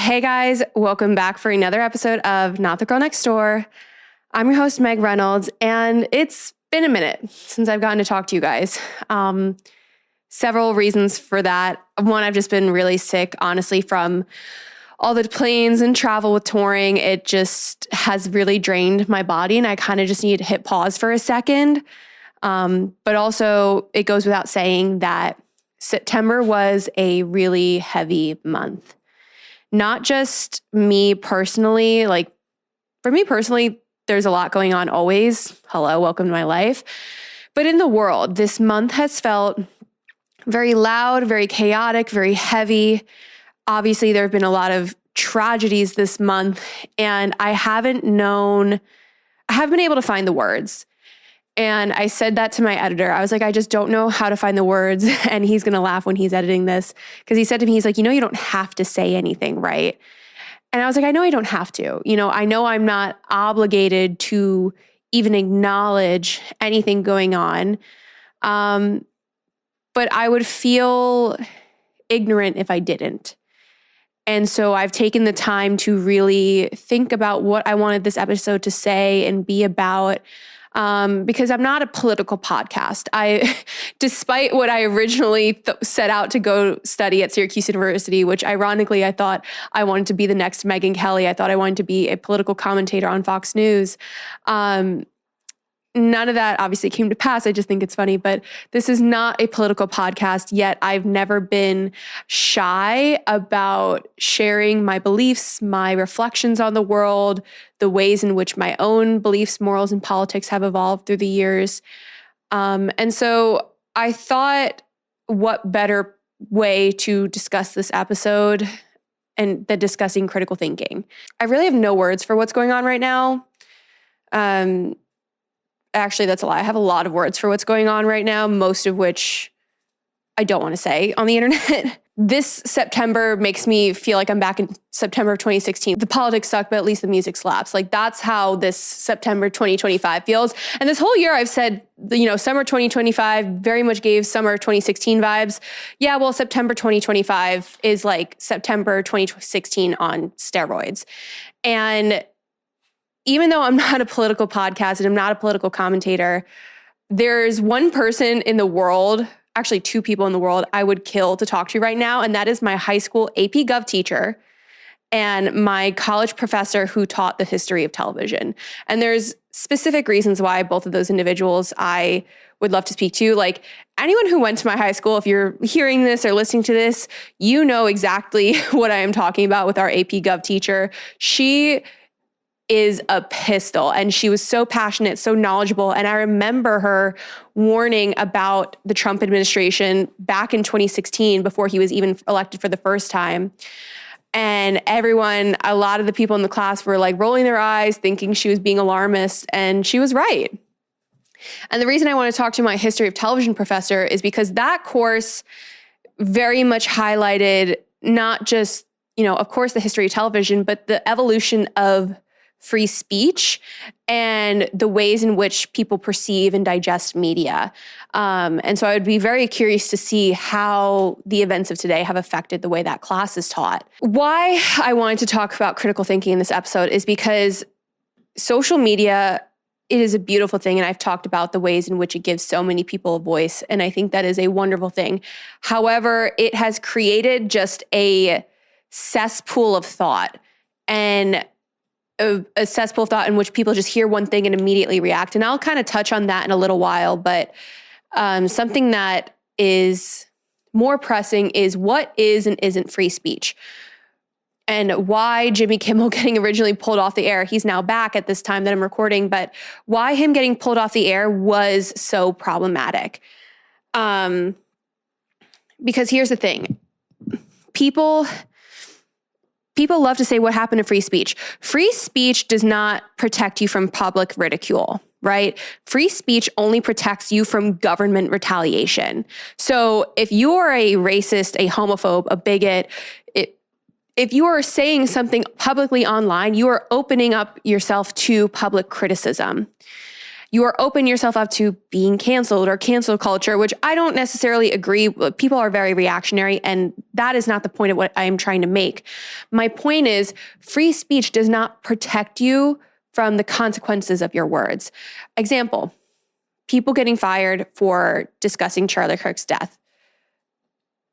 Hey guys, welcome back for another episode of Not the Girl Next Door. I'm your host, Meg Reynolds, and it's been a minute since I've gotten to talk to you guys. Several reasons for that. One, I've just been really sick, honestly, from all the planes and travel with touring. It just has really drained my body, and I kind of just need to hit pause for a second. But also, it goes without saying that September was a really heavy month. Not just me personally, like for me personally, there's a lot going on always. Hello, welcome to my life. But in the world, this month has felt very loud, very chaotic, very heavy. Obviously, there have been a lot of tragedies this month, and I haven't been able to find the words. And I said that to my editor. I was like, I just don't know how to find the words. And he's going to laugh when he's editing this. Because he said to me, he's like, you don't have to say anything, right? And I was like, I know I don't have to. I know I'm not obligated to even acknowledge anything going on. But I would feel ignorant if I didn't. And so I've taken the time to really think about what I wanted this episode to say and be about. Because I'm not a political podcast. Despite what I originally set out to go study at Syracuse University, which ironically I thought I wanted to be the next Megyn Kelly. I thought I wanted to be a political commentator on Fox News. None of that obviously came to pass. I just think it's funny, but this is not a political podcast, yet I've never been shy about sharing my beliefs, my reflections on the world, the ways in which my own beliefs, morals, and politics have evolved through the years. And so I thought, what better way to discuss this episode and than discussing critical thinking. I really have no words for what's going on right now. Actually, that's a lie. I have a lot of words for what's going on right now, most of which I don't want to say on the internet. This September makes me feel like I'm back in September of 2016. The politics suck, but at least the music slaps. Like, that's how this September 2025 feels. And this whole year I've said, summer 2025 very much gave summer 2016 vibes. Yeah, well, September 2025 is like September 2016 on steroids. And even though I'm not a political podcast and I'm not a political commentator, there's one person in the world, actually two people in the world, I would kill to talk to right now. And that is my high school AP Gov teacher and my college professor who taught the history of television. And there's specific reasons why both of those individuals I would love to speak to. Like, anyone who went to my high school, if you're hearing this or listening to this, you know exactly what I am talking about with our AP Gov teacher. She is a pistol, and she was so passionate, so knowledgeable. And I remember her warning about the Trump administration back in 2016 before he was even elected for the first time. And a lot of the people in the class were like rolling their eyes, thinking she was being alarmist, and she was right. And the reason I want to talk to my history of television professor is because that course very much highlighted not just, of course, the history of television, but the evolution of free speech and the ways in which people perceive and digest media. And so I would be very curious to see how the events of today have affected the way that class is taught. Why I wanted to talk about critical thinking in this episode is because social media, it is a beautiful thing. And I've talked about the ways in which it gives so many people a voice. And I think that is a wonderful thing. However, it has created just a cesspool of thought and a cesspool of thought in which people just hear one thing and immediately react. And I'll kind of touch on that in a little while, but something that is more pressing is what is and isn't free speech, and why Jimmy Kimmel getting originally pulled off the air. He's now back at this time that I'm recording, but why him getting pulled off the air was so problematic. Because here's the thing. People love to say what happened to free speech. Free speech does not protect you from public ridicule, right? Free speech only protects you from government retaliation. So if you are a racist, a homophobe, a bigot, if you are saying something publicly online, you are opening up yourself to public criticism. You are opening yourself up to being canceled or cancel culture, which I don't necessarily agree. People are very reactionary, and that is not the point of what I am trying to make. My point is, free speech does not protect you from the consequences of your words. Example, people getting fired for discussing Charlie Kirk's death.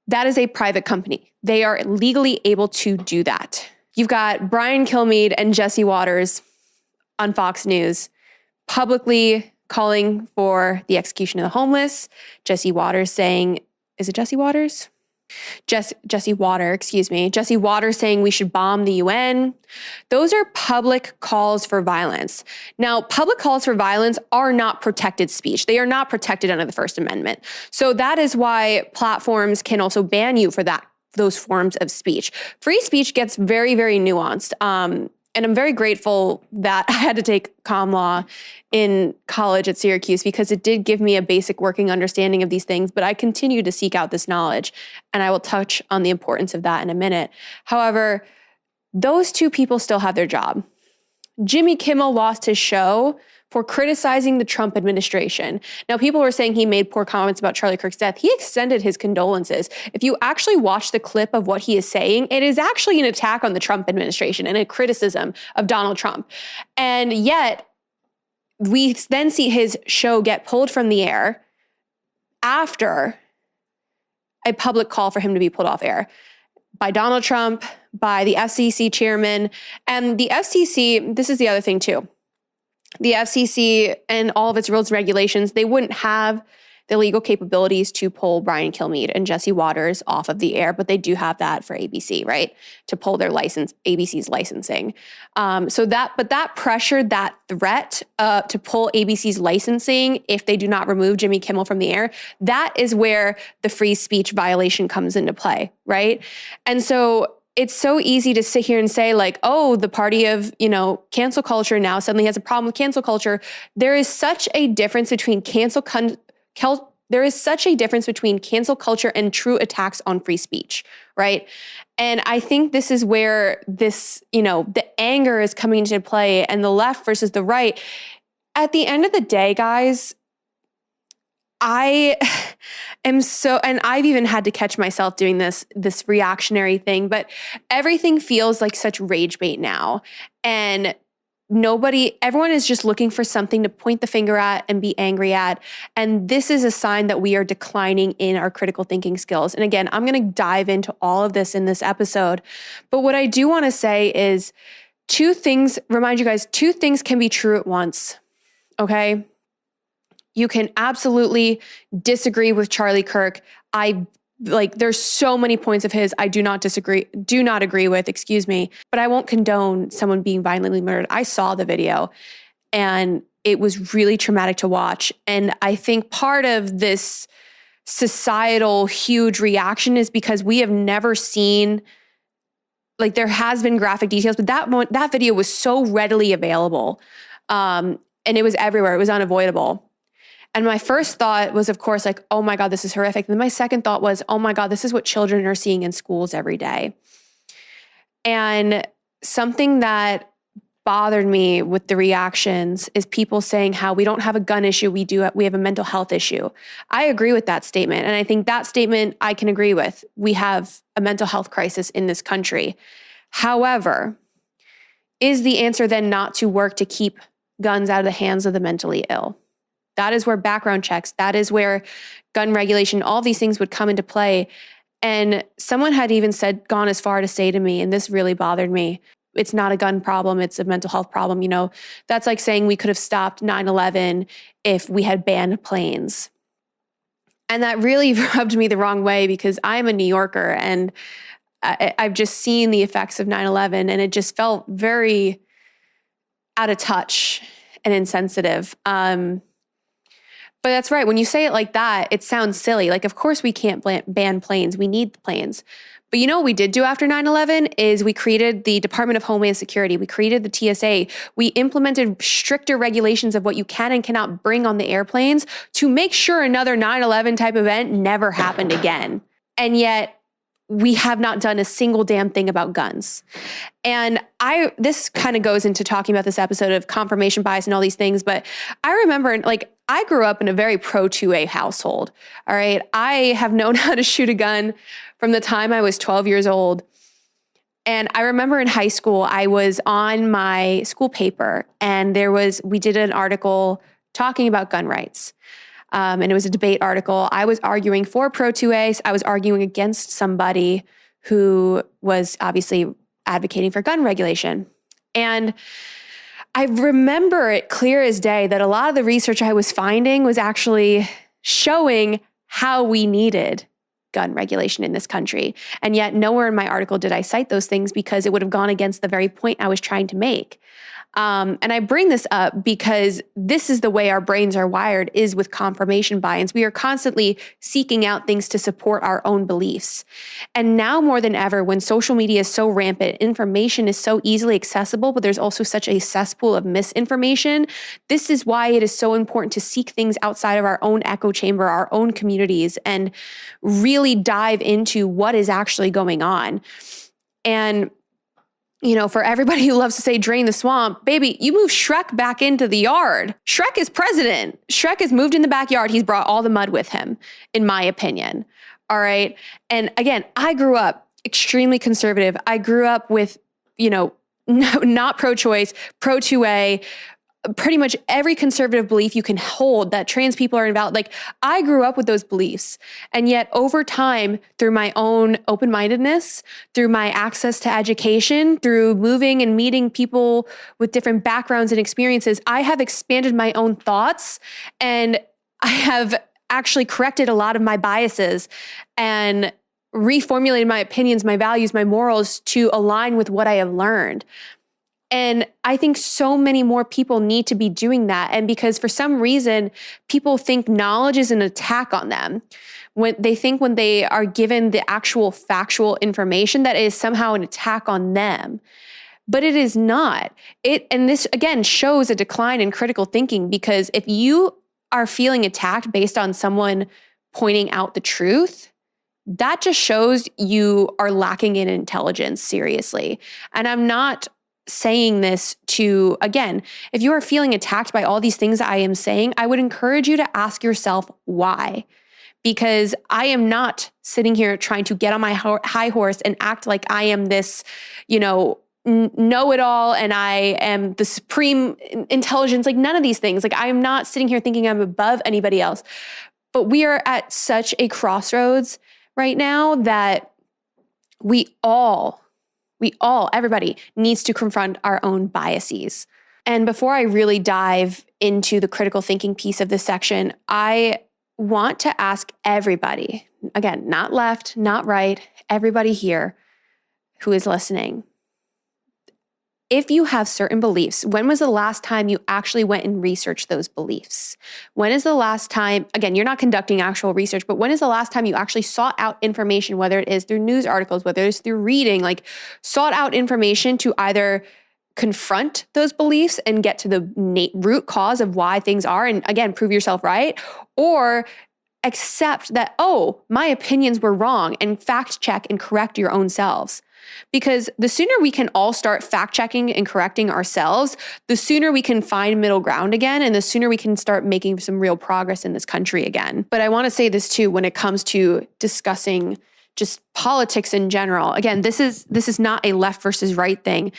That is a private company. They are legally able to do that. You've got Brian Kilmeade and Jesse Waters on Fox News publicly calling for the execution of the homeless. Jesse Waters saying, is it Jesse Waters? Jesse Waters saying we should bomb the UN. Those are public calls for violence. Now, public calls for violence are not protected speech. They are not protected under the First Amendment. So that is why platforms can also ban you for those forms of speech. Free speech gets very, very nuanced. And I'm very grateful that I had to take comm law in college at Syracuse because it did give me a basic working understanding of these things, but I continue to seek out this knowledge, and I will touch on the importance of that in a minute. However, those two people still have their job. Jimmy Kimmel lost his show for criticizing the Trump administration. Now, people were saying he made poor comments about Charlie Kirk's death. He extended his condolences. If you actually watch the clip of what he is saying, it is actually an attack on the Trump administration and a criticism of Donald Trump. And yet, we then see his show get pulled from the air after a public call for him to be pulled off air by Donald Trump, by the FCC chairman. And the FCC, this is the other thing too. The FCC and all of its rules and regulations, they wouldn't have the legal capabilities to pull Brian Kilmeade and Jesse Waters off of the air, but they do have that for ABC, right? To pull their license, ABC's licensing. But that pressure, that threat to pull ABC's licensing if they do not remove Jimmy Kimmel from the air, that is where the free speech violation comes into play, right? And so it's so easy to sit here and say like, oh, the party of, cancel culture now suddenly has a problem with cancel culture. There is such a difference between cancel culture and true attacks on free speech, right? And I think this is where this, the anger is coming into play, and the left versus the right. At the end of the day, guys, I am and I've even had to catch myself doing this reactionary thing, but everything feels like such rage bait now. And everyone is just looking for something to point the finger at and be angry at. And this is a sign that we are declining in our critical thinking skills. And again, I'm going to dive into all of this in this episode. But what I do want to say is remind you guys, two things can be true at once. Okay? You can absolutely disagree with Charlie Kirk. There's so many points of his I do not agree with, but I won't condone someone being violently murdered. I saw the video and it was really traumatic to watch. And I think part of this societal huge reaction is because we have never seen, there has been graphic details, but that video was so readily available. And it was everywhere. It was unavoidable. And my first thought was, of course, oh my God, this is horrific. And then my second thought was, oh my God, this is what children are seeing in schools every day. And something that bothered me with the reactions is people saying how we don't have a gun issue, we have a mental health issue. I agree with that statement. And I think that statement I can agree with. We have a mental health crisis in this country. However, is the answer then not to work to keep guns out of the hands of the mentally ill? That is where background checks, that is where gun regulation, all these things would come into play. And someone had even gone as far to say to me, and this really bothered me, it's not a gun problem, it's a mental health problem. That's like saying we could have stopped 9/11 if we had banned planes. And that really rubbed me the wrong way because I'm a New Yorker and I've just seen the effects of 9/11 and it just felt very out of touch and insensitive. But that's right. When you say it like that, it sounds silly. Of course we can't ban planes. We need the planes. But what we did do after 9/11 is we created the Department of Homeland Security. We created the TSA. We implemented stricter regulations of what you can and cannot bring on the airplanes to make sure another 9/11 type event never happened again. And yet we have not done a single damn thing about guns. And this kind of goes into talking about this episode of confirmation bias and all these things, but I remember like I grew up in a very pro 2A household. All right. I have known how to shoot a gun from the time I was 12 years old. And I remember in high school, I was on my school paper and we did an article talking about gun rights. And it was a debate article. I was arguing for pro 2A. I was arguing against somebody who was obviously advocating for gun regulation. And I remember it clear as day that a lot of the research I was finding was actually showing how we needed gun regulation in this country. And yet nowhere in my article did I cite those things because it would have gone against the very point I was trying to make. And I bring this up because this is the way our brains are wired, is with confirmation bias. We are constantly seeking out things to support our own beliefs. And now more than ever, when social media is so rampant, information is so easily accessible, but there's also such a cesspool of misinformation. This is why it is so important to seek things outside of our own echo chamber, our own communities, and really dive into what is actually going on. And for everybody who loves to say drain the swamp, baby, you move Shrek back into the yard. Shrek is president. Shrek has moved in the backyard. He's brought all the mud with him, in my opinion. All right. And again, I grew up extremely conservative. I grew up with, not pro-choice, pro 2A, pretty much every conservative belief you can hold that trans people are invalid. Like I grew up with those beliefs. And yet over time, through my own open-mindedness, through my access to education, through moving and meeting people with different backgrounds and experiences, I have expanded my own thoughts and I have actually corrected a lot of my biases and reformulated my opinions, my values, my morals to align with what I have learned. And I think so many more people need to be doing that. And because for some reason, people think knowledge is an attack on them. When they are given the actual factual information, that is somehow an attack on them. But it is not. And this, again, shows a decline in critical thinking, because if you are feeling attacked based on someone pointing out the truth, that just shows you are lacking in intelligence, seriously. And I'm not saying this to, again, if you are feeling attacked by all these things I am saying, I would encourage you to ask yourself why. Because I am not sitting here trying to get on my high horse and act like I am this, know-it-all and I am the supreme intelligence, like none of these things. Like I am not sitting here thinking I'm above anybody else. But we are at such a crossroads right now that everybody needs to confront our own biases. And before I really dive into the critical thinking piece of this section, I want to ask everybody, again, not left, not right, everybody here who is listening, if you have certain beliefs, when was the last time you actually went and researched those beliefs? When is the last time, again, you're not conducting actual research, but when is the last time you actually sought out information, whether it is through news articles, whether it's through reading, like sought out information to either confront those beliefs and get to the root cause of why things are, and again, prove yourself right, or accept that, oh, my opinions were wrong, and fact check and correct your own selves. Because the sooner we can all start fact checking and correcting ourselves, the sooner we can find middle ground again, and the sooner we can start making some real progress in this country again. But I want to say this too, when it comes to discussing just politics in general. Again, this is not a left versus right thing.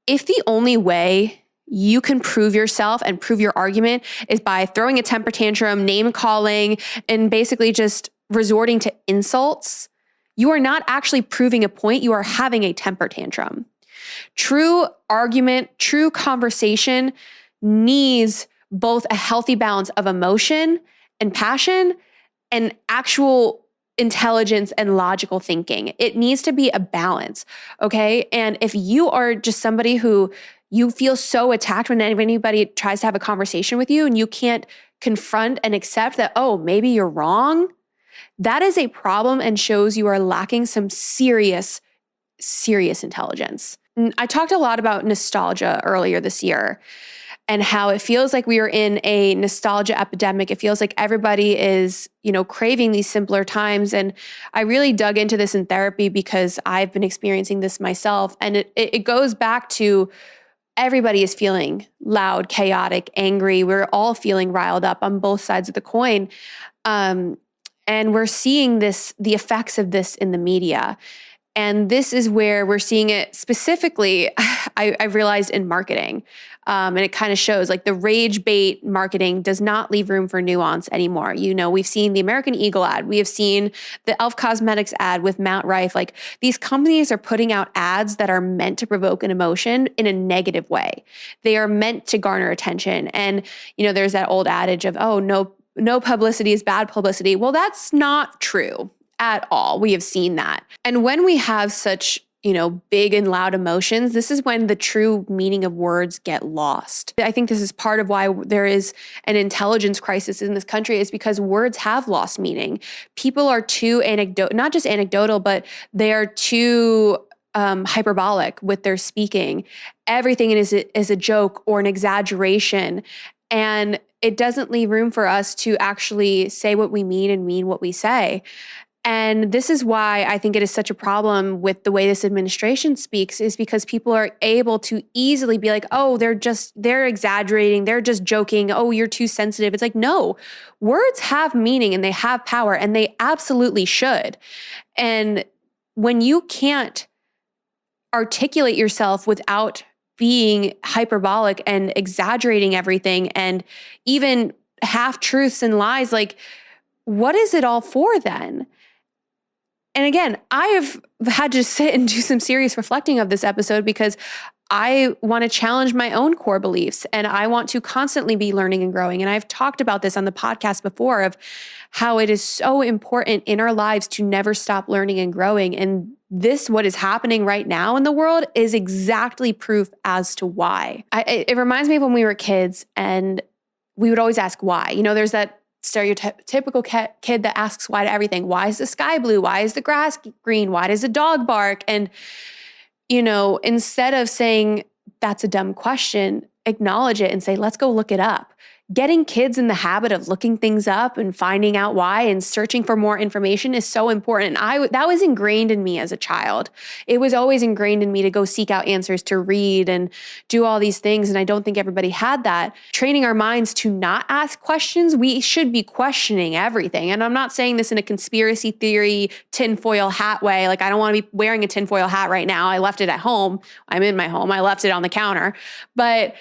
If the only way you can prove yourself and prove your argument is by throwing a temper tantrum, name calling, and basically just resorting to insults, you are not actually proving a point. You are having a temper tantrum. True argument, true conversation needs both a healthy balance of emotion and passion and actual intelligence and logical thinking. It needs to be a balance, okay? And if you are just somebody who you feel so attacked when anybody tries to have a conversation with you and you can't confront and accept that, oh, maybe you're wrong, that is a problem and shows you are lacking some serious intelligence. I talked a lot about nostalgia earlier this year. and how it feels like we are in a nostalgia epidemic. It feels like everybody is, craving these simpler times. And I really dug into this in therapy because I've been experiencing this myself. And it goes back to everybody is feeling loud, chaotic, angry. We're all feeling riled up on both sides of the coin. And we're seeing the effects of this in the media. And this is where we're seeing it specifically, I realized, in marketing. And it kind of shows like the rage bait marketing does not leave room for nuance anymore. We've seen the American Eagle ad. We have seen the Elf Cosmetics ad with Matt Rife. Like, these companies are putting out ads that are meant to provoke an emotion in a negative way. They are meant to garner attention. And, there's that old adage of, oh, no publicity is bad publicity. Well, that's not true at all. We have seen that. And when we have such, big and loud emotions, this is when the true meaning of words get lost. I think this is part of why there is an intelligence crisis in this country, is because words have lost meaning. People are too not just anecdotal, but they are too hyperbolic with their speaking. Everything is a joke or an exaggeration. And it doesn't leave room for us to actually say what we mean and mean what we say. And this is why I think it is such a problem with the way this administration speaks, is because people are able to easily be like, oh, they're exaggerating. They're just joking. Oh, you're too sensitive. It's like, no, words have meaning and they have power, and they absolutely should. And when you can't articulate yourself without being hyperbolic and exaggerating everything and even half truths and lies, like, what is it all for then? And again, I have had to sit and do some serious reflecting of this episode, because I want to challenge my own core beliefs, and I want to constantly be learning and growing. And I've talked about this on the podcast before, of how it is so important in our lives to never stop learning and growing. And what is happening right now in the world is exactly proof as to why. It reminds me of when we were kids and we would always ask why. There's that stereotypical kid that asks why to everything. Why is the sky blue? Why is the grass green? Why does the dog bark? And, instead of saying that's a dumb question, acknowledge it and say, let's go look it up. Getting kids in the habit of looking things up and finding out why and searching for more information is so important. That was ingrained in me as a child. It was always ingrained in me to go seek out answers, to read and do all these things. And I don't think everybody had that. Training our minds to not ask questions, we should be questioning everything. And I'm not saying this in a conspiracy theory, tinfoil hat way. Like, I don't want to be wearing a tinfoil hat right now. I left it at home. I'm in my home. I left it on the counter. But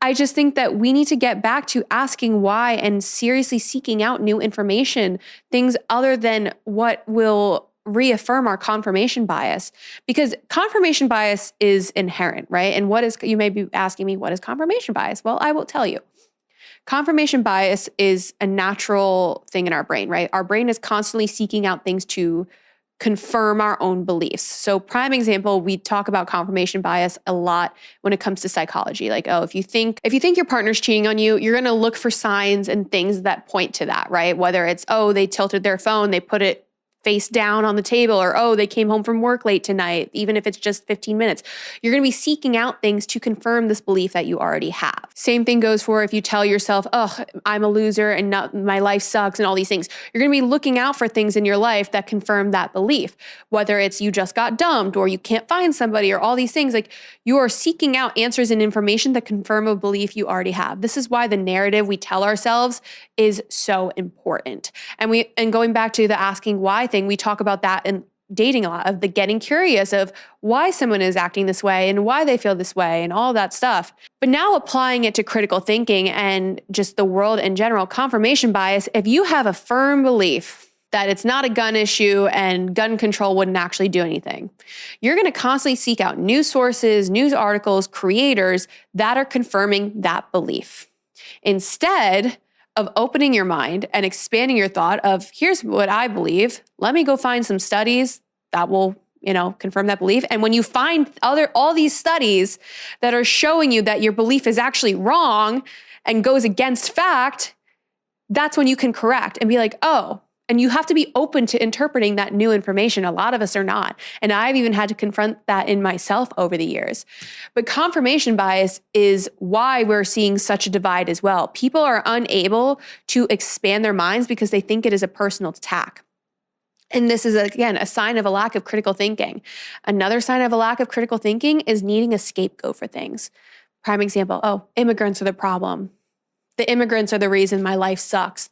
I just think that we need to get back to asking why and seriously seeking out new information, things other than what will reaffirm our confirmation bias. Because confirmation bias is inherent, right? And you may be asking me, what is confirmation bias? Well, I will tell you. Confirmation bias is a natural thing in our brain, right? Our brain is constantly seeking out things to confirm our own beliefs. So prime example, we talk about confirmation bias a lot when it comes to psychology. Like, oh, if you think your partner's cheating on you, you're going to look for signs and things that point to that, right? Whether it's, oh, they tilted their phone, they put it face down on the table, or, oh, they came home from work late tonight, even if it's just 15 minutes. You're going to be seeking out things to confirm this belief that you already have. Same thing goes for if you tell yourself, oh, I'm a loser and my life sucks and all these things. You're going to be looking out for things in your life that confirm that belief, whether it's you just got dumped or you can't find somebody or all these things. Like, you are seeking out answers and information that confirm a belief you already have. This is why the narrative we tell ourselves is so important. And going back to the asking why thing, we talk about that in dating a lot, of the getting curious of why someone is acting this way and why they feel this way and all that stuff. But now applying it to critical thinking and just the world in general, confirmation bias, if you have a firm belief that it's not a gun issue and gun control wouldn't actually do anything, you're going to constantly seek out news sources, news articles, creators that are confirming that belief. Instead of opening your mind and expanding your thought of, here's what I believe, let me go find some studies that will, confirm that belief. And when you find all these studies that are showing you that your belief is actually wrong and goes against fact, that's when you can correct and be like, oh, And you have to be open to interpreting that new information. A lot of us are not. And I've even had to confront that in myself over the years. But confirmation bias is why we're seeing such a divide as well. People are unable to expand their minds because they think it is a personal attack. And this is, again, a sign of a lack of critical thinking. Another sign of a lack of critical thinking is needing a scapegoat for things. Prime example, immigrants are the problem. The immigrants are the reason my life sucks.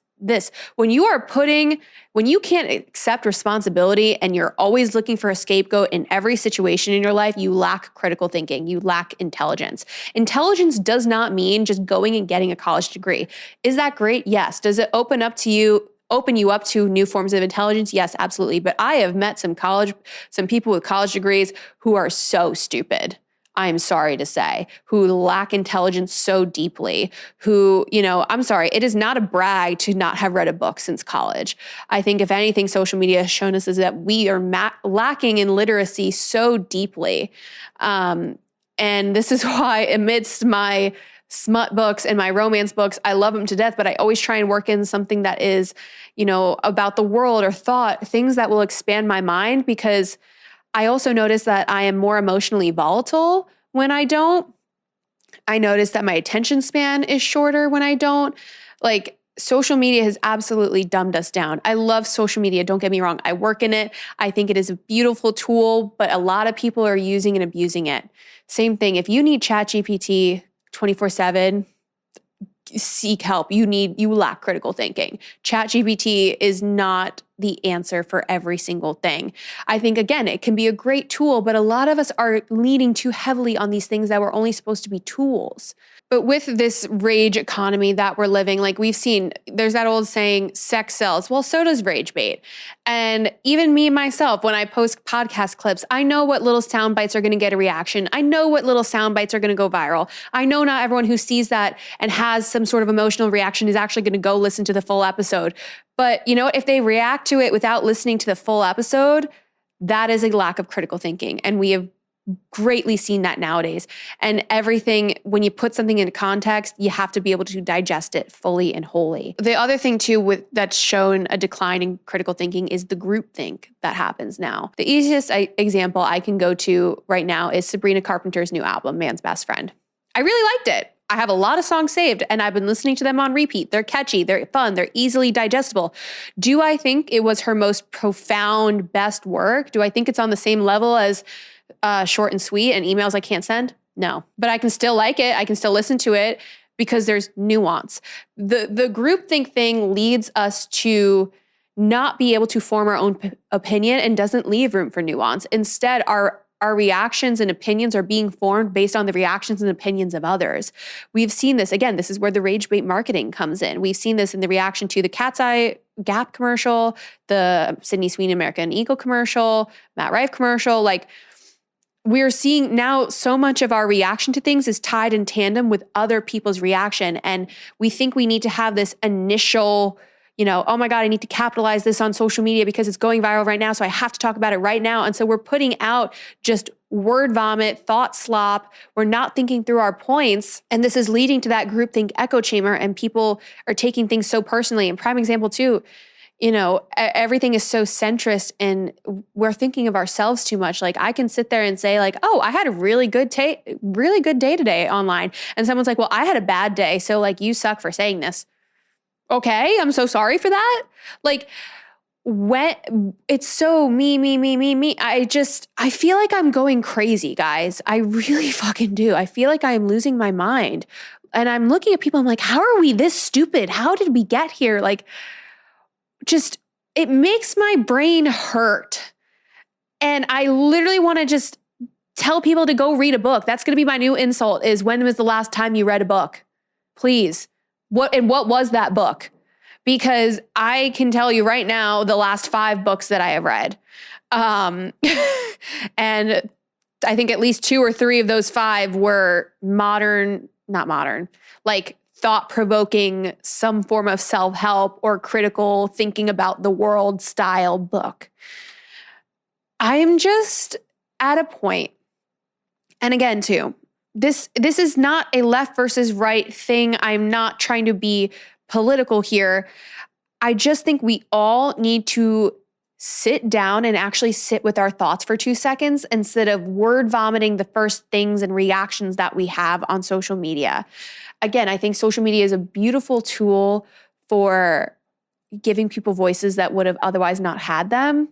When you can't accept responsibility and you're always looking for a scapegoat in every situation in your life, you lack critical thinking, you lack intelligence. Intelligence does not mean just going and getting a college degree. Is that great? Yes. Does it open you up to new forms of intelligence? Yes, absolutely. But I have met some people with college degrees who are so stupid. I'm sorry to say, who lack intelligence so deeply, I'm sorry, it is not a brag to not have read a book since college. I think if anything, social media has shown us is that we are lacking in literacy so deeply. And this is why amidst my smut books and my romance books, I love them to death, but I always try and work in something that is, about the world or thought, things that will expand my mind, because I also notice that I am more emotionally volatile when I don't. I notice that my attention span is shorter when I don't. Like, social media has absolutely dumbed us down. I love social media. Don't get me wrong. I work in it. I think it is a beautiful tool, but a lot of people are using and abusing it. Same thing. If you need ChatGPT 24/7, seek help. You lack critical thinking. ChatGPT is not the answer for every single thing. I think, again, it can be a great tool, but a lot of us are leaning too heavily on these things that were only supposed to be tools. But with this rage economy that we're living, like we've seen, there's that old saying, sex sells. Well, so does rage bait. And even me, myself, when I post podcast clips, I know what little sound bites are going to get a reaction. I know what little sound bites are going to go viral. I know not everyone who sees that and has some sort of emotional reaction is actually going to go listen to the full episode. But if they react to it without listening to the full episode, that is a lack of critical thinking. And we have greatly seen that nowadays. And everything, when you put something into context, you have to be able to digest it fully and wholly. The other thing too that's shown a decline in critical thinking is the groupthink that happens now. The easiest example I can go to right now is Sabrina Carpenter's new album, Man's Best Friend. I really liked it. I have a lot of songs saved and I've been listening to them on repeat. They're catchy, they're fun, they're easily digestible. Do I think it was her most profound, best work? Do I think it's on the same level as Short and Sweet and Emails I Can't Send? No. But I can still like it. I can still listen to it because there's nuance. The groupthink thing leads us to not be able to form our own opinion and doesn't leave room for nuance. Instead, our reactions and opinions are being formed based on the reactions and opinions of others. We've seen this. Again, this is where the rage bait marketing comes in. We've seen this in the reaction to the Cat's Eye Gap commercial, the Sydney Sweeney American Eagle commercial, Matt Rife commercial. Like, we're seeing now so much of our reaction to things is tied in tandem with other people's reaction. And we think we need to have this initial, oh my God, I need to capitalize this on social media because it's going viral right now. So I have to talk about it right now. And so we're putting out just word vomit, thought slop. We're not thinking through our points. And this is leading to that groupthink echo chamber. And people are taking things so personally. And prime example too, everything is so centrist and we're thinking of ourselves too much. Like, I can sit there and say like, oh, I had a really good day today online. And someone's like, well, I had a bad day. So like, you suck for saying this. Okay, I'm so sorry for that. Like, when it's so me. I feel like I'm going crazy, guys. I really fucking do. I feel like I'm losing my mind. And I'm looking at people, I'm like, how are we this stupid? How did we get here? Like, it makes my brain hurt. And I literally want to just tell people to go read a book. That's going to be my new insult is, when was the last time you read a book? Please. What was that book? Because I can tell you right now, the last 5 books that I have read. And I think at least 2 or 3 of those 5 were not modern, like thought-provoking, some form of self-help or critical thinking about the world style book. I am just at a point, and again too, this is not a left versus right thing. I'm not trying to be political here. I just think we all need to sit down and actually sit with our thoughts for 2 seconds instead of word vomiting the first things and reactions that we have on social media. Again, I think social media is a beautiful tool for giving people voices that would have otherwise not had them.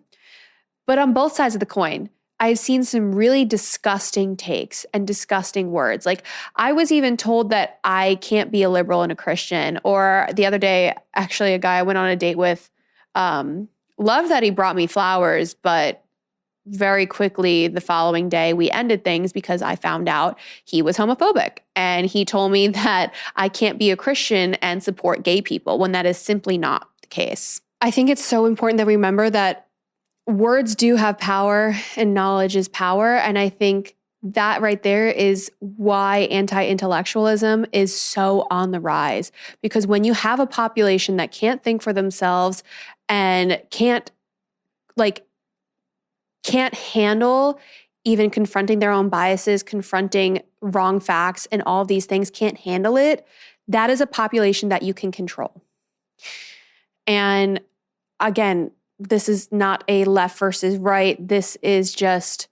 But on both sides of the coin, I've seen some really disgusting takes and disgusting words. Like, I was even told that I can't be a liberal and a Christian. Or the other day, actually, a guy I went on a date with, loved that he brought me flowers, but very quickly the following day we ended things because I found out he was homophobic. And he told me that I can't be a Christian and support gay people when that is simply not the case. I think it's so important that we remember that words do have power and knowledge is power. And I think that right there is why anti-intellectualism is so on the rise. Because when you have a population that can't think for themselves and can't handle even confronting their own biases, confronting wrong facts and all of these things, can't handle it, that is a population that you can control. And again, this is not a left versus right. This is just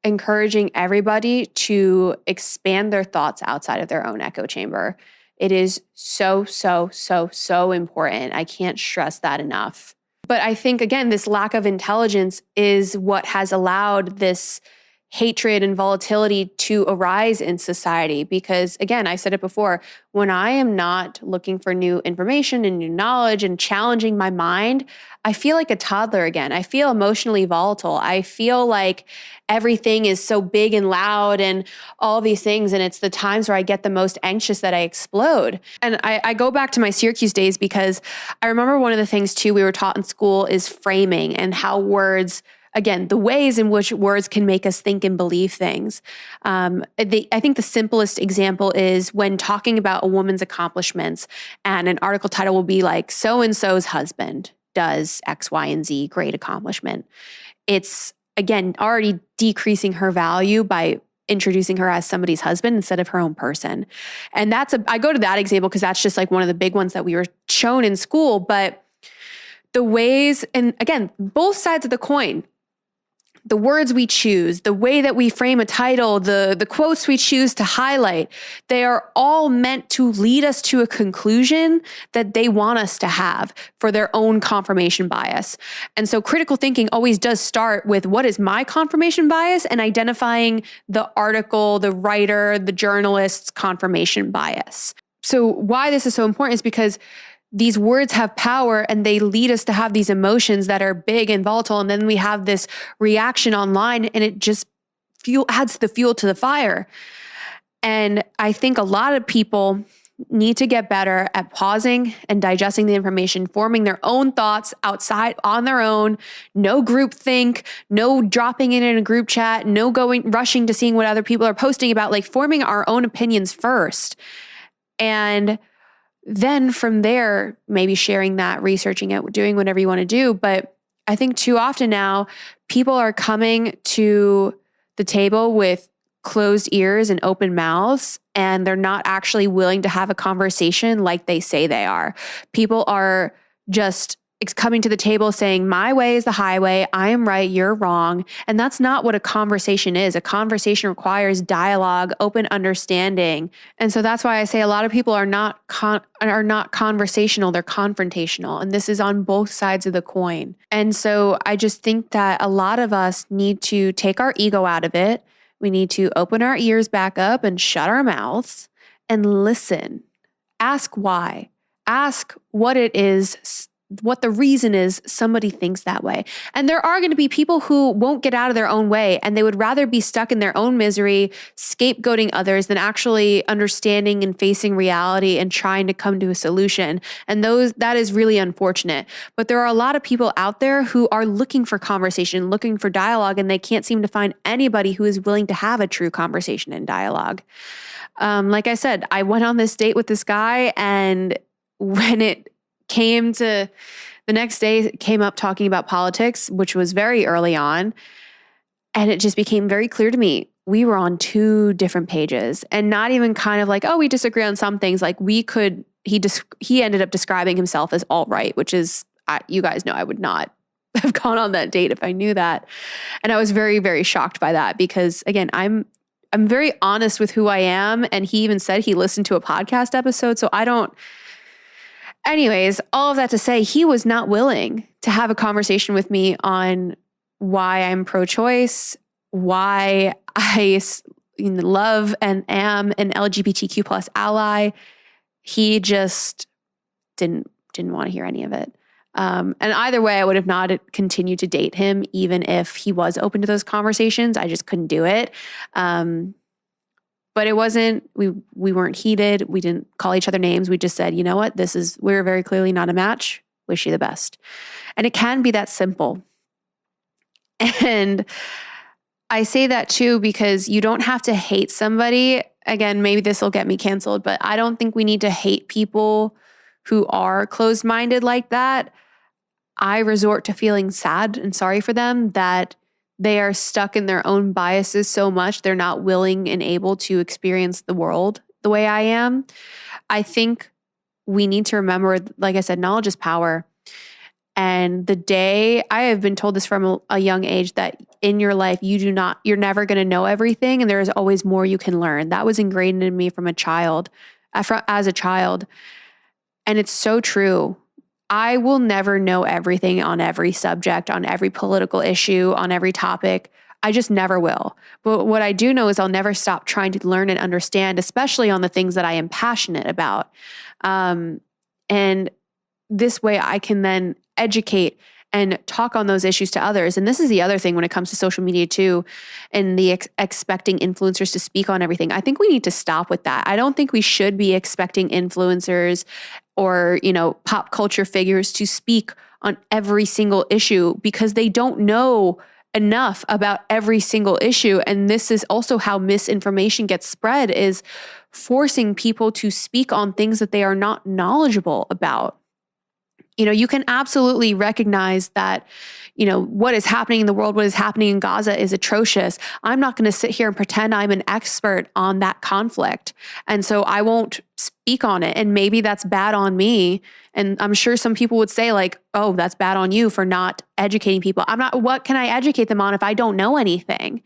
encouraging everybody to expand their thoughts outside of their own echo chamber. It is so, so, so, so important. I can't stress that enough. But I think, again, this lack of intelligence is what has allowed this hatred and volatility to arise in society. Because again, I said it before, when I am not looking for new information and new knowledge and challenging my mind, I feel like a toddler again. I feel emotionally volatile. I feel like everything is so big and loud and all these things. And it's the times where I get the most anxious that I explode. And I go back to my Syracuse days because I remember one of the things too we were taught in school is framing and how words, again, the ways in which words can make us think and believe things. I think the simplest example is when talking about a woman's accomplishments, and an article title will be like, so-and-so's husband does X, Y, and Z, great accomplishment. It's, again, already decreasing her value by introducing her as somebody's husband instead of her own person. And I go to that example because that's just like one of the big ones that we were shown in school. But the ways, and again, both sides of the coin, the words we choose, the way that we frame a title, the quotes we choose to highlight, they are all meant to lead us to a conclusion that they want us to have for their own confirmation bias. And so critical thinking always does start with what is my confirmation bias and identifying the article, the writer, the journalist's confirmation bias. So why this is so important is because these words have power and they lead us to have these emotions that are big and volatile. And then we have this reaction online and it just adds the fuel to the fire. And I think a lot of people need to get better at pausing and digesting the information, forming their own thoughts outside on their own, no group think, no dropping it in a group chat, no rushing to seeing what other people are posting about, like forming our own opinions first. And then from there, maybe sharing that, researching it, doing whatever you want to do. But I think too often now, people are coming to the table with closed ears and open mouths, and they're not actually willing to have a conversation like they say they are. People are just coming to the table saying, my way is the highway, I am right, you're wrong. And that's not what a conversation is. A conversation requires dialogue, open understanding. And so that's why I say a lot of people are not conversational, they're confrontational. And this is on both sides of the coin. And so I just think that a lot of us need to take our ego out of it. We need to open our ears back up and shut our mouths and listen. Ask why. Ask what it is, what the reason is somebody thinks that way. And there are going to be people who won't get out of their own way and they would rather be stuck in their own misery, scapegoating others than actually understanding and facing reality and trying to come to a solution. And that is really unfortunate. But there are a lot of people out there who are looking for conversation, looking for dialogue, and they can't seem to find anybody who is willing to have a true conversation and dialogue. Like I said, I went on this date with this guy, and when it came to the next day, it came up talking about politics, which was very early on. And it just became very clear to me, we were on two different pages, and not even kind of like, oh, we disagree on some things. Like, we could he ended up describing himself as alt-right, which is, you guys know I would not have gone on that date if I knew that. And I was very, very shocked by that because, again, I'm very honest with who I am. And he even said he listened to a podcast episode. So anyways, all of that to say, he was not willing to have a conversation with me on why I'm pro-choice, why I love and am an LGBTQ plus ally. He just didn't want to hear any of it. And either way, I would have not continued to date him, even if he was open to those conversations. I just couldn't do it. But it wasn't, we weren't heated. We didn't call each other names. We just said, you know what, we're very clearly not a match. Wish you the best. And it can be that simple. And I say that too, because you don't have to hate somebody. Again, maybe this will get me canceled, but I don't think we need to hate people who are closed-minded like that. I resort to feeling sad and sorry for them that they are stuck in their own biases so much they're not willing and able to experience the world the way I am. I think we need to remember, like I said, knowledge is power. And the day, I have been told this from a young age, that in your life, you're never going to know everything, and there is always more you can learn. That was ingrained in me as a child. And it's so true. I will never know everything on every subject, on every political issue, on every topic. I just never will. But what I do know is I'll never stop trying to learn and understand, especially on the things that I am passionate about. And this way I can then educate and talk on those issues to others. And this is the other thing when it comes to social media too, and the expecting influencers to speak on everything. I think we need to stop with that. I don't think we should be expecting influencers or, pop culture figures to speak on every single issue, because they don't know enough about every single issue. And this is also how misinformation gets spread, is forcing people to speak on things that they are not knowledgeable about. You can absolutely recognize that, what is happening in the world, what is happening in Gaza is atrocious. I'm not going to sit here and pretend I'm an expert on that conflict. And so I won't speak on it. And maybe that's bad on me. And I'm sure some people would say like, oh, that's bad on you for not educating people. What can I educate them on if I don't know anything?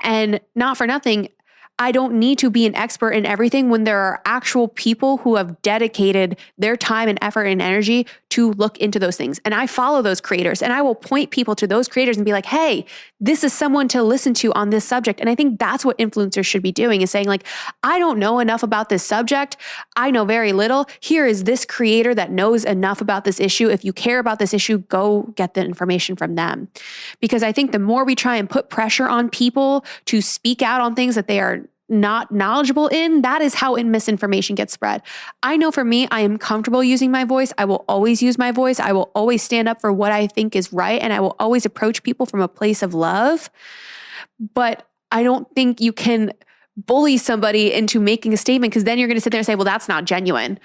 And not for nothing, I don't need to be an expert in everything when there are actual people who have dedicated their time and effort and energy to look into those things. And I follow those creators, and I will point people to those creators and be like, hey, this is someone to listen to on this subject. And I think that's what influencers should be doing, is saying like, I don't know enough about this subject. I know very little. Here is this creator that knows enough about this issue. If you care about this issue, go get the information from them. Because I think the more we try and put pressure on people to speak out on things that they are not knowledgeable in, that is how misinformation gets spread. I know for me, I am comfortable using my voice. I will always use my voice. I will always stand up for what I think is right. And I will always approach people from a place of love. But I don't think you can bully somebody into making a statement, because then you're going to sit there and say, well, that's not genuine.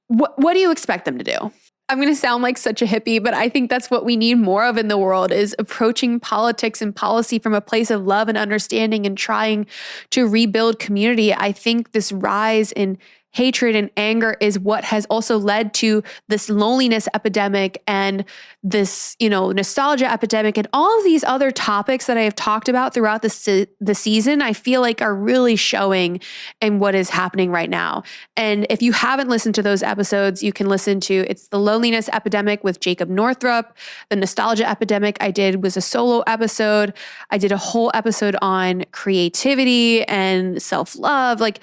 What do you expect them to do? I'm going to sound like such a hippie, but I think that's what we need more of in the world, is approaching politics and policy from a place of love and understanding and trying to rebuild community. I think this rise in hatred and anger is what has also led to this loneliness epidemic and this, nostalgia epidemic, and all of these other topics that I have talked about throughout the season, I feel like are really showing in what is happening right now. And if you haven't listened to those episodes, you can listen to, it's the loneliness epidemic with Jacob Northrup. The nostalgia epidemic I did was a solo episode. I did a whole episode on creativity and self-love. Like,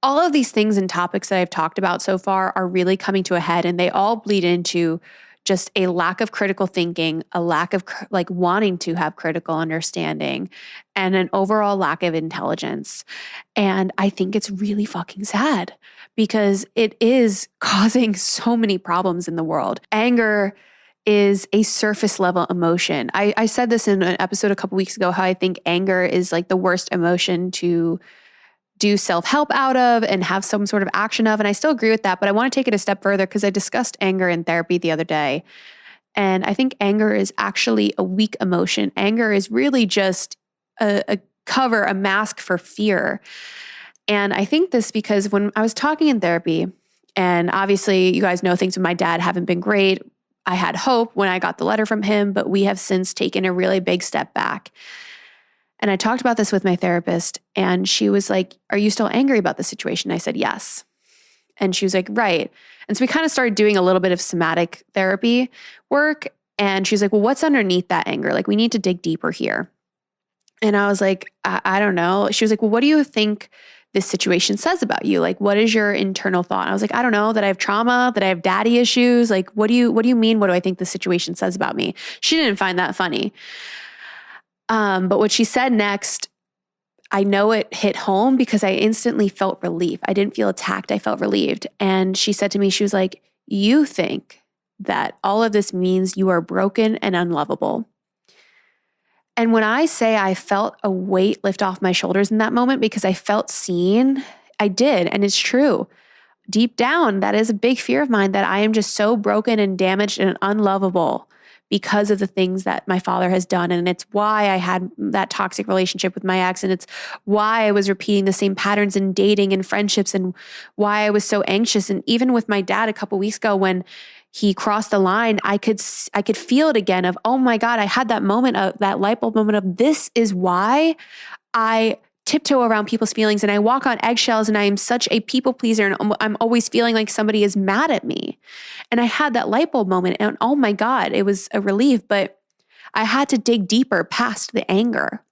all of these things and topics that I've talked about so far are really coming to a head, and they all bleed into just a lack of critical thinking, a lack of wanting to have critical understanding, and an overall lack of intelligence. And I think it's really fucking sad, because it is causing so many problems in the world. Anger is a surface level emotion. I said this in an episode a couple weeks ago, how I think anger is like the worst emotion to do self-help out of and have some sort of action of. And I still agree with that, but I want to take it a step further, because I discussed anger in therapy the other day. And I think anger is actually a weak emotion. Anger is really just a cover, a mask for fear. And I think this because when I was talking in therapy, And obviously, you guys know things with my dad haven't been great. I had hope when I got the letter from him, but we have since taken a really big step back. And I talked about this with my therapist, and she was like, "Are you still angry about the situation?" I said, "Yes." And she was like, "Right." And so we kind of started doing a little bit of somatic therapy work. And she's like, "Well, what's underneath that anger? Like, we need to dig deeper here." And I was like, I don't know. She was like, "Well, what do you think this situation says about you? Like, what is your internal thought?" And I was like, "I don't know, that I have trauma, that I have daddy issues. Like, what do you mean? What do I think the situation says about me?" She didn't find that funny. But what she said next, I know it hit home because I instantly felt relief. I didn't feel attacked. I felt relieved. And she said to me, she was like, "You think that all of this means you are broken and unlovable." And when I say I felt a weight lift off my shoulders in that moment because I felt seen, I did. And it's true. Deep down, that is a big fear of mine, that I am just so broken and damaged and unlovable because of the things that my father has done. And it's why I had that toxic relationship with my ex. And it's why I was repeating the same patterns in dating and friendships, and why I was so anxious. And even with my dad a couple weeks ago, when he crossed the line, I could feel it again of, oh my God, I had that moment of that light bulb moment of, this is why I tiptoe around people's feelings and I walk on eggshells and I am such a people pleaser and I'm always feeling like somebody is mad at me. And I had that light bulb moment and oh my God, it was a relief, but I had to dig deeper past the anger.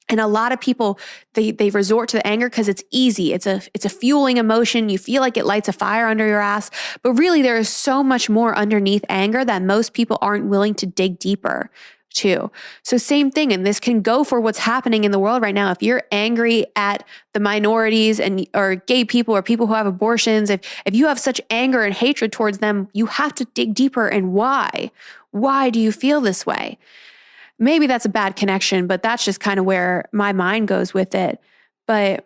And a lot of people, they resort to the anger because it's easy. It's a fueling emotion. You feel like it lights a fire under your ass. But really, there is so much more underneath anger that most people aren't willing to dig deeper to. So same thing. And this can go for what's happening in the world right now. If you're angry at the minorities or gay people or people who have abortions, if you have such anger and hatred towards them, you have to dig deeper. And why? Why do you feel this way? Maybe that's a bad connection, but that's just kind of where my mind goes with it. But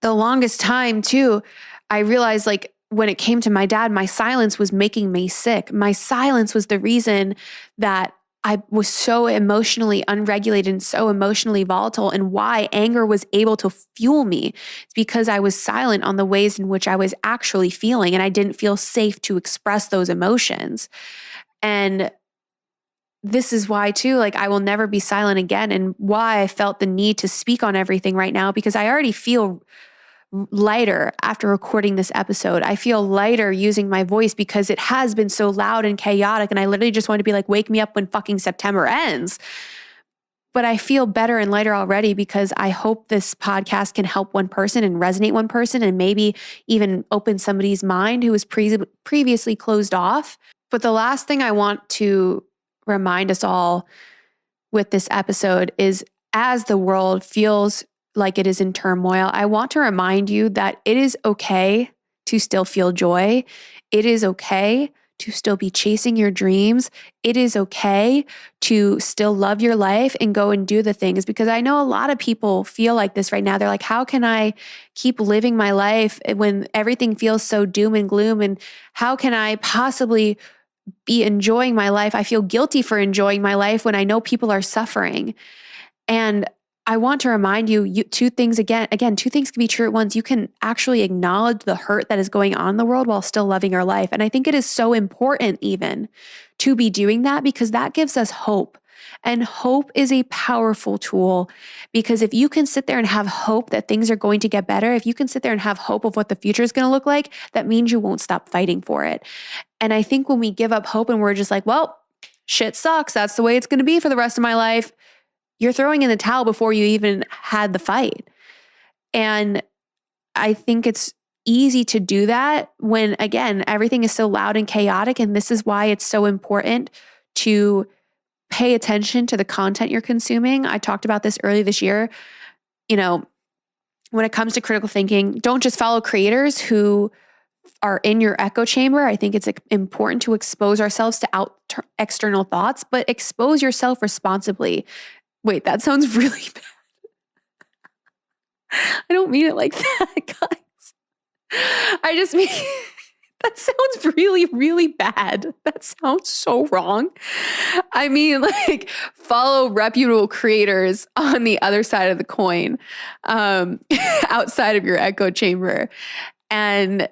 the longest time too, I realized like when it came to my dad, my silence was making me sick. My silence was the reason that I was so emotionally unregulated and so emotionally volatile, and why anger was able to fuel me. It's because I was silent on the ways in which I was actually feeling, and I didn't feel safe to express those emotions. And this is why too, like I will never be silent again, and why I felt the need to speak on everything right now, because I already feel lighter after recording this episode. I feel lighter using my voice because it has been so loud and chaotic, and I literally just want to be like, wake me up when fucking September ends. But I feel better and lighter already because I hope this podcast can help one person and resonate one person, and maybe even open somebody's mind who was previously closed off. But the last thing I want to remind us all with this episode is, as the world feels like it is in turmoil, I want to remind you that it is okay to still feel joy. It is okay to still be chasing your dreams. It is okay to still love your life and go and do the things, because I know a lot of people feel like this right now. They're like, how can I keep living my life when everything feels so doom and gloom? And how can I possibly be enjoying my life? I feel guilty for enjoying my life when I know people are suffering. And I want to remind you two things again, two things can be true at once. You can actually acknowledge the hurt that is going on in the world while still loving your life. And I think it is so important even to be doing that, because that gives us hope. And hope is a powerful tool, because if you can sit there and have hope that things are going to get better, if you can sit there and have hope of what the future is going to look like, that means you won't stop fighting for it. And I think when we give up hope and we're just like, well, shit sucks, that's the way it's going to be for the rest of my life, you're throwing in the towel before you even had the fight. And I think it's easy to do that when, again, everything is so loud and chaotic. And this is why it's so important to pay attention to the content you're consuming. I talked about this early this year. You know, when it comes to critical thinking, don't just follow creators who are in your echo chamber. I think it's important to expose ourselves to external thoughts, but expose yourself responsibly. Wait, that sounds really bad. I don't mean it like that, guys. I just mean, that sounds really, really bad. That sounds so wrong. I mean, like, follow reputable creators on the other side of the coin, outside of your echo chamber. And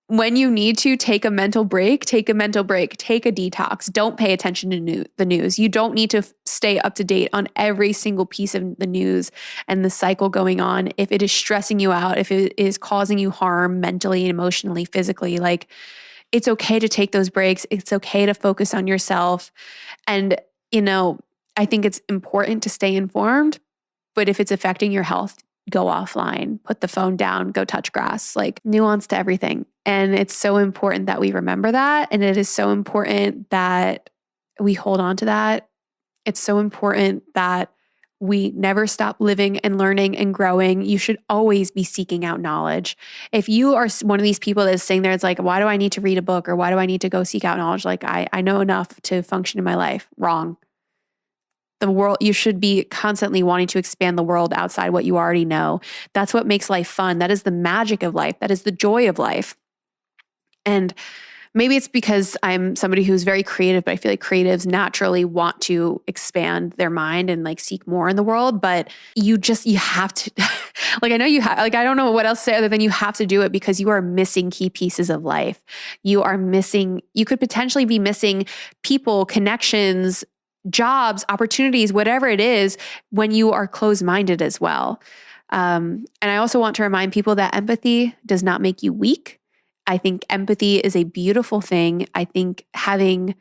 when you need to take a mental break, take a mental break, take a detox. Don't pay attention to the news. You don't need to stay up to date on every single piece of the news and the cycle going on. If it is stressing you out, if it is causing you harm mentally, emotionally, physically, like, it's okay to take those breaks. It's okay to focus on yourself. And, I think it's important to stay informed, but if it's affecting your health, go offline, put the phone down, go touch grass, like, nuance to everything. And it's so important that we remember that. And it is so important that we hold on to that. It's so important that we never stop living and learning and growing. You should always be seeking out knowledge. If you are one of these people that's sitting there, it's like, why do I need to read a book, or why do I need to go seek out knowledge? Like, I know enough to function in my life. Wrong. The world, you should be constantly wanting to expand the world outside what you already know. That's what makes life fun. That is the magic of life. That is the joy of life. And maybe it's because I'm somebody who's very creative, but I feel like creatives naturally want to expand their mind and like seek more in the world. But you have to, like, I know you have, like, I don't know what else to say other than you have to do it, because you are missing key pieces of life. You could potentially be missing people, connections, jobs, opportunities, whatever it is, when you are closed-minded as well. And I also want to remind people that empathy does not make you weak. I think empathy is a beautiful thing. I think having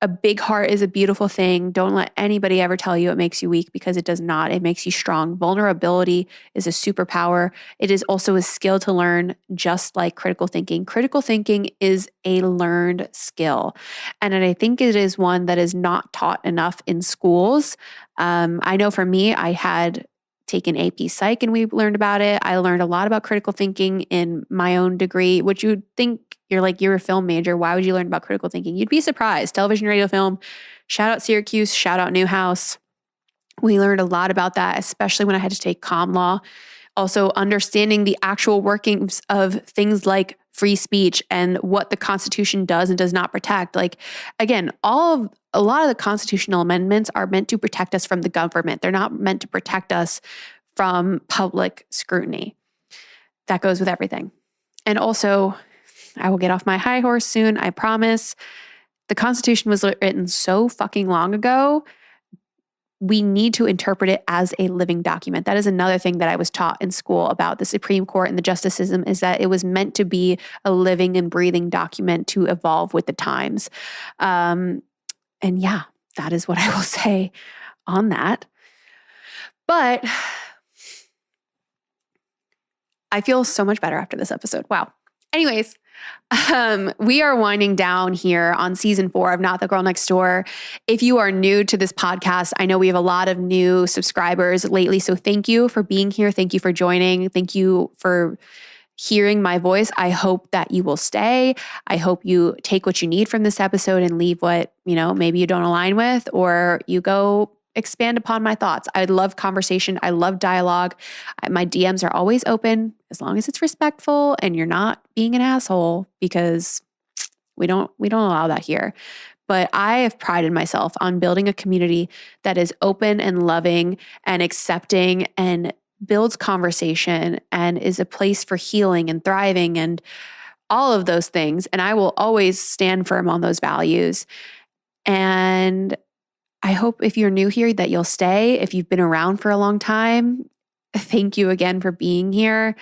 a big heart is a beautiful thing. Don't let anybody ever tell you it makes you weak, because it does not. It makes you strong. Vulnerability is a superpower. It is also a skill to learn, just like critical thinking. Critical thinking is a learned skill. And I think it is one that is not taught enough in schools. I know for me, I had taken AP Psych and we learned about it. I learned a lot about critical thinking in my own degree, which you'd think, you're a film major. Why would you learn about critical thinking? You'd be surprised. Television, radio, film. Shout out Syracuse. Shout out Newhouse. We learned a lot about that, especially when I had to take comm law. Also understanding the actual workings of things like free speech and what the Constitution does and does not protect. Like, again, a lot of the constitutional amendments are meant to protect us from the government. They're not meant to protect us from public scrutiny. That goes with everything. And also, I will get off my high horse soon, I promise. The Constitution was written so fucking long ago. We need to interpret it as a living document. That is another thing that I was taught in school about the Supreme Court and the justice system, is that it was meant to be a living and breathing document to evolve with the times. And yeah, that is what I will say on that. But I feel so much better after this episode. Wow. Anyways, we are winding down here on season 4 of Not the Girl Next Door. If you are new to this podcast, I know we have a lot of new subscribers lately. So thank you for being here. Thank you for joining. Thank you for hearing my voice. I hope that you will stay. I hope you take what you need from this episode and leave what, maybe you don't align with, or you go expand upon my thoughts. I love conversation. I love dialogue. My DMs are always open, as long as it's respectful and you're not being an asshole, because we don't allow that here. But I have prided myself on building a community that is open and loving and accepting and builds conversation and is a place for healing and thriving and all of those things. And I will always stand firm on those values. And I hope if you're new here that you'll stay. If you've been around for a long time, thank you again for being here.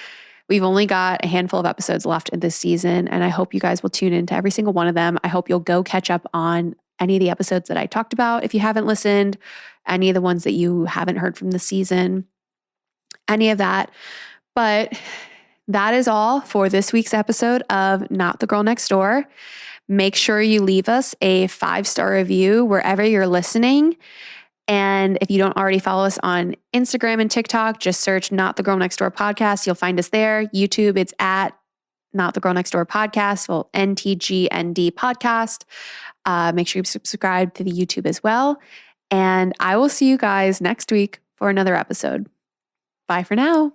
We've only got a handful of episodes left in this season, and I hope you guys will tune into every single one of them. I hope you'll go catch up on any of the episodes that I talked about if you haven't listened, any of the ones that you haven't heard from the season, any of that. But that is all for this week's episode of Not the Girl Next Door. Make sure you leave us a 5-star review wherever you're listening. And if you don't already follow us on Instagram and TikTok, just search Not the Girl Next Door Podcast. You'll find us there. YouTube, it's at Not the Girl Next Door Podcast, well, NTGND Podcast. Make sure you subscribe to the YouTube as well. And I will see you guys next week for another episode. Bye for now.